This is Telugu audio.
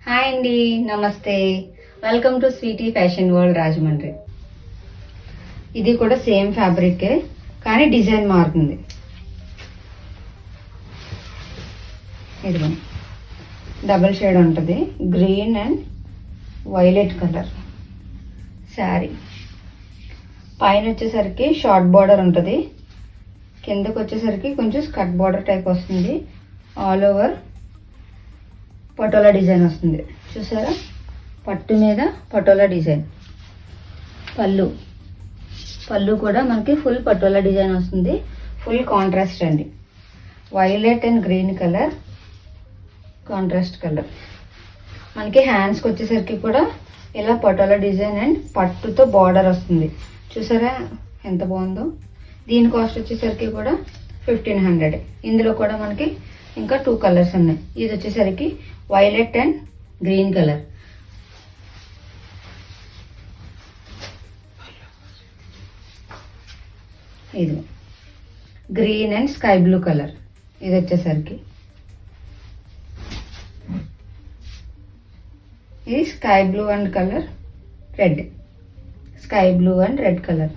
హాయ్ అండి, namaste. Welcome to Sweety fashion world Rajahmundry. ఇది కూడా సేమ్ ఫ్యాబ్రికే కానీ డిజైన్ మారుతుంది. ఇది డబుల్ షేడ్ ఉంటుంది, green and violet colour sari. పైన వచ్చేసరికి షార్ట్ బార్డర్ ఉంటుంది, కిందకు వచ్చేసరికి కొంచెం స్కర్ట్ బార్డర్ టైప్ వస్తుంది. ఆల్ ఓవర్ పటోలా డిజైన్ వస్తుంది. చూసారా, పట్టు మీద పటోలా డిజైన్. పళ్ళు కూడా మనకి ఫుల్ పటోలా డిజైన్ వస్తుంది. ఫుల్ కాంట్రాస్ట్ అండి, violet and green colour contrast colour. మనకి హ్యాండ్స్కి వచ్చేసరికి కూడా ఇలా పటోలా డిజైన్ అండ్ పట్టుతో బార్డర్ వస్తుంది. చూసారా ఎంత బాగుందో. దీని కాస్ట్ వచ్చేసరికి కూడా 1500. ఇందులో కూడా మనకి ఇంకా 2 కలర్స్ ఉన్నాయి. ఇది వచ్చేసరికి వైలెట్ అండ్ గ్రీన్ కలర్. ఇది green and sky blue colour. ఇది వచ్చేసరికి ఇది sky blue and colour red, sky blue and red colour.